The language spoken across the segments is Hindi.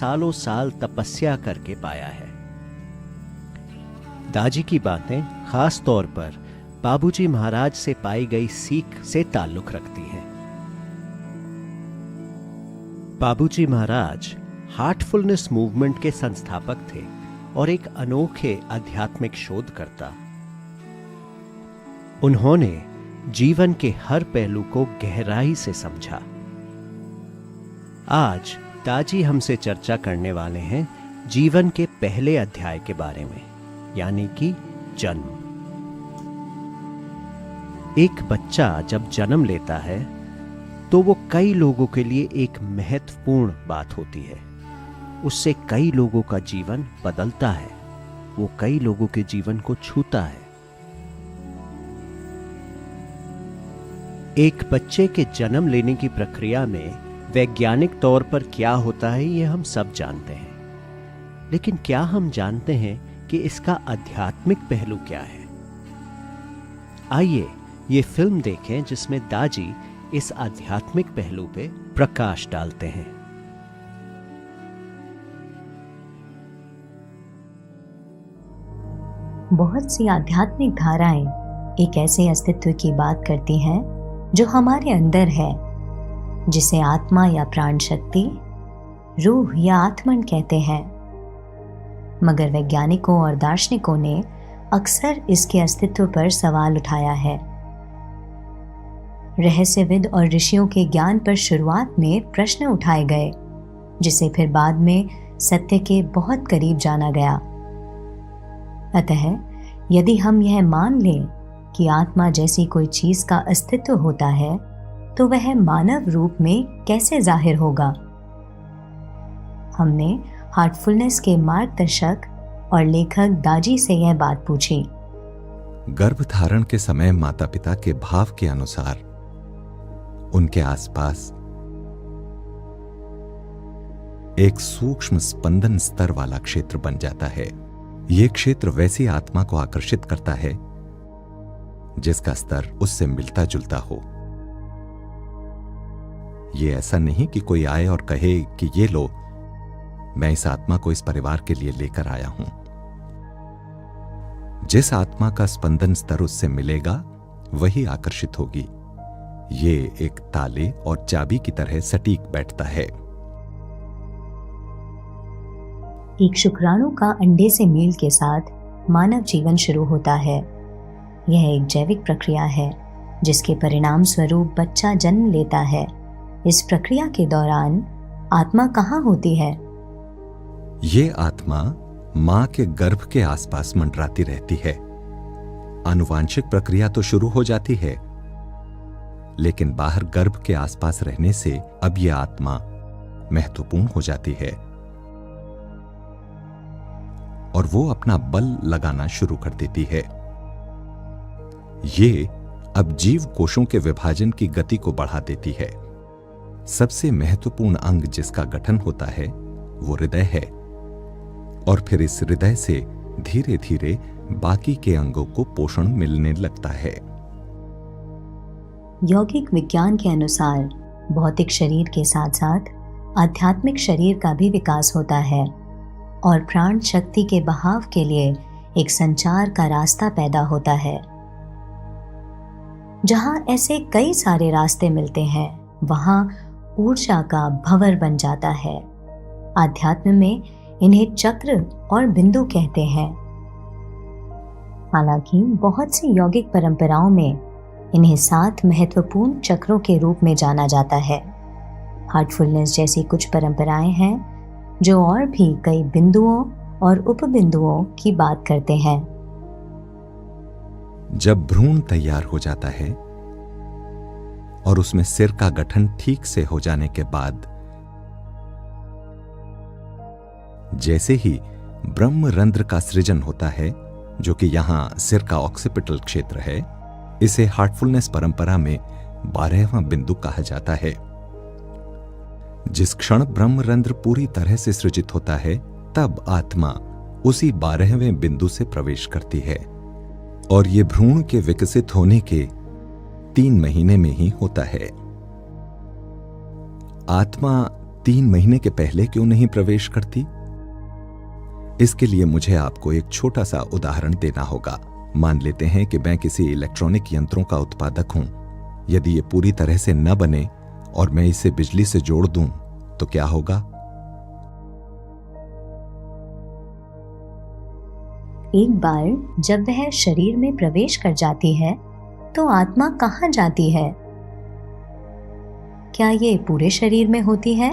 सालों साल तपस्या करके पाया है। दाजी की बातें खास तौर पर बाबूजी महाराज से पाई गई सीख से ताल्लुक रखती हैं। बाबूजी महाराज हार्टफुलनेस मूवमेंट के संस्थापक थे और एक अनोखे आध्यात्मिक शोधकर्ता। उन्होंने जीवन के हर पहलू को गहराई से समझा। आज दाजी हमसे चर्चा करने वाले हैं जीवन के पहले अध्याय के बारे में, यानी कि जन्म। एक बच्चा जब जन्म लेता है तो वो कई लोगों के लिए एक महत्वपूर्ण बात होती है। उससे कई लोगों का जीवन बदलता है, वो कई लोगों के जीवन को छूता है। एक बच्चे के जन्म लेने की प्रक्रिया में वैज्ञानिक तौर पर क्या होता है ये हम सब जानते हैं, लेकिन क्या हम जानते हैं कि इसका आध्यात्मिक पहलू क्या है? आइए ये फिल्म देखें जिसमें दाजी इस आध्यात्मिक पहलू पे प्रकाश डालते हैं। बहुत सी आध्यात्मिक धाराएं एक ऐसे अस्तित्व की बात करती हैं जो हमारे अंदर है, जिसे आत्मा या प्राण शक्ति, रूह या आत्मन कहते हैं। मगर वैज्ञानिकों और दार्शनिकों ने अक्सर इसके अस्तित्व पर सवाल उठाया है। रहस्यविद और ऋषियों के ज्ञान पर शुरुआत में प्रश्न उठाए गए, जिसे फिर बाद में सत्य के बहुत करीब जाना गया। अतः यदि हम यह मान लें कि आत्मा जैसी कोई चीज का अस्तित्व होता है, तो वह मानव रूप में कैसे जाहिर होगा? हमने हार्टफुलनेस के मार्गदर्शक और लेखक दाजी से यह बात पूछी। गर्भधारण के समय माता पिता के भाव के अनुसार उनके आसपास एक सूक्ष्म स्पंदन स्तर वाला क्षेत्र बन जाता है। यह क्षेत्र वैसी आत्मा को आकर्षित करता है जिसका स्तर उससे मिलता जुलता हो। ये ऐसा नहीं कि कोई आए और कहे कि ये लो, मैं इस आत्मा को इस परिवार के लिए लेकर आया हूं। जिस आत्मा का स्पंदन स्तर उससे मिलेगा वही आकर्षित होगी। ये एक ताले और चाबी की तरह सटीक बैठता है। एक शुक्राणु का अंडे से मेल के साथ मानव जीवन शुरू होता है। यह एक जैविक प्रक्रिया है जिसके परिणाम स्वरूप बच्चा जन्म लेता है। इस प्रक्रिया के दौरान आत्मा कहाँ होती है? ये आत्मा मां के गर्भ के आसपास मंडराती रहती है। आनुवांशिक प्रक्रिया तो शुरू हो जाती है, लेकिन बाहर गर्भ के आसपास रहने से अब यह आत्मा महत्वपूर्ण हो जाती है और वो अपना बल लगाना शुरू कर देती है। ये अब जीव कोशों के विभाजन की गति को बढ़ा देती है। सबसे महत्वपूर्ण अंग जिसका गठन होता है वो हृदय है, और फिर इस हृदय से धीरे धीरे बाकी के अंगों को पोषण मिलने लगता है। यौगिक विज्ञान के अनुसार भौतिक शरीर के साथ साथ आध्यात्मिक शरीर का भी विकास होता है और प्राण शक्ति के बहाव के लिए एक संचार का रास्ता पैदा होता है। जहां ऐसे कई सारे रास्ते मिलते हैं, वहां ऊर्जा का भंवर बन जाता है। आध्यात्म में इन्हें चक्र और बिंदु कहते हैं। हालांकि बहुत सी यौगिक परंपराओं में इन्हें 7 महत्वपूर्ण चक्रों के रूप में जाना जाता है। हार्टफुलनेस जैसी कुछ परंपराएं हैं जो और भी कई बिंदुओं और उपबिंदुओं की बात करते हैं। जब भ्रूण तैयार हो जाता है और उसमें सिर का गठन ठीक से हो जाने के बाद जैसे ही ब्रह्मरंध्र का सृजन होता है, जो कि यहां सिर का ऑक्सीपिटल क्षेत्र है, इसे हार्टफुलनेस परंपरा में 12वां बिंदु कहा जाता है। जिस क्षण ब्रह्मरंध्र पूरी तरह से सृजित होता है, तब आत्मा उसी 12वें बिंदु से प्रवेश करती है और ये भ्रूण के विकसित होने के 3 महीने में ही होता है। आत्मा 3 महीने के पहले क्यों नहीं प्रवेश करती? इसके लिए मुझे आपको एक छोटा सा उदाहरण देना होगा। मान लेते हैं कि मैं किसी इलेक्ट्रॉनिक यंत्रों का उत्पादक हूं। यदि ये पूरी तरह से न बने और मैं इसे बिजली से जोड़ दूं तो क्या होगा? एक बार जब वह शरीर में प्रवेश कर जाती है तो आत्मा कहाँ जाती है? क्या ये पूरे शरीर में होती है?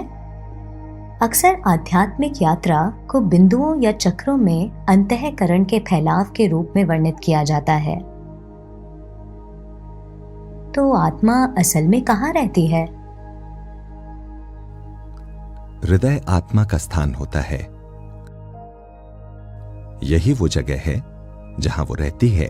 अक्सर आध्यात्मिक यात्रा को बिंदुओं या चक्रों में अंतःकरण के फैलाव के रूप में वर्णित किया जाता है। तो आत्मा असल में कहाँ रहती है? हृदय आत्मा का स्थान होता है। यही वो जगह है जहां वो रहती है।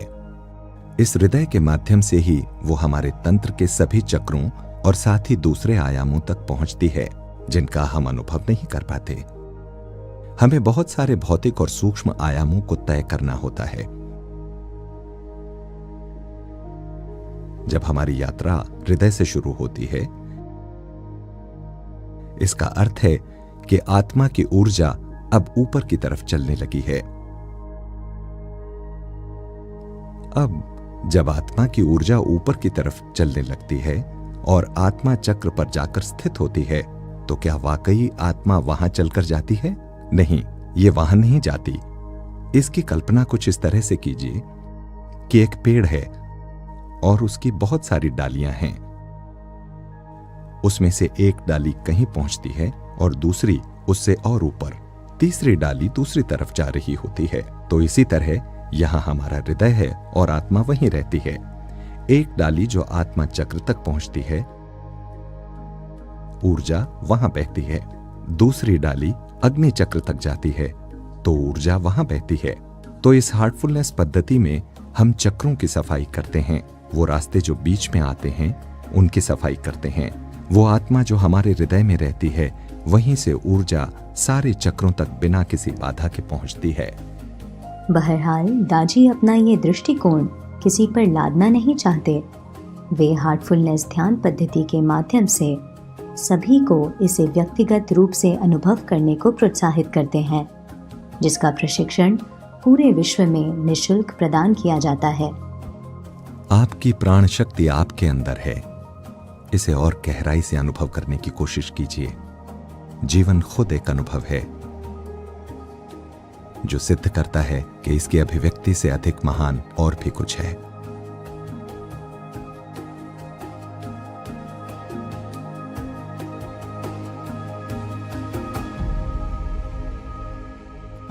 इस हृदय के माध्यम से ही वो हमारे तंत्र के सभी चक्रों और साथ ही दूसरे आयामों तक पहुंचती है जिनका हम अनुभव नहीं कर पाते। हमें बहुत सारे भौतिक और सूक्ष्म आयामों को तय करना होता है। जब हमारी यात्रा हृदय से शुरू होती है, इसका अर्थ है कि आत्मा की ऊर्जा अब ऊपर की तरफ चलने लगी है। अब जब आत्मा की ऊर्जा ऊपर की तरफ चलने लगती है और आत्मा चक्र पर जाकर स्थित होती है, तो क्या वाकई आत्मा वहां चलकर जाती है? नहीं, ये वहां नहीं जाती। इसकी कल्पना कुछ इस तरह से कीजिए कि एक पेड़ है और उसकी बहुत सारी डालियां हैं। उसमें से एक डाली कहीं पहुंचती है और दूसरी उससे और ऊपर, तीसरी डाली दूसरी तरफ जा रही होती है। तो इसी तरह यहां हमारा हृदय है और आत्मा वहीं रहती है। एक डाली जो आत्मा चक्र तक पहुंचती है, ऊर्जा वहां बहती है। दूसरी डाली अग्नि चक्र तक जाती है तो ऊर्जा वहां बहती है। तो इस हार्टफुलनेस पद्धति में हम चक्रों की सफाई करते हैं। वो रास्ते जो बीच में आते हैं उनकी सफाई करते हैं। वो आत्मा जो हमारे हृदय में रहती है, वहीं से ऊर्जा सारे चक्रों तक बिना किसी बाधा के पहुंचती है। बहरहाल दाजी अपना ये दृष्टिकोण किसी पर लादना नहीं चाहते। वे हार्टफुलनेस ध्यान पद्धति के माध्यम से सभी को इसे व्यक्तिगत रूप से अनुभव करने को प्रोत्साहित करते हैं, जिसका प्रशिक्षण पूरे विश्व में निःशुल्क प्रदान किया जाता है। आपकी प्राण शक्ति आपके अंदर है। इसे और गहराई से अनुभव करने की कोशिश कीजिए। जीवन खुद एक अनुभव है जो सिद्ध करता है कि इसकी अभिव्यक्ति से अधिक महान और भी कुछ है।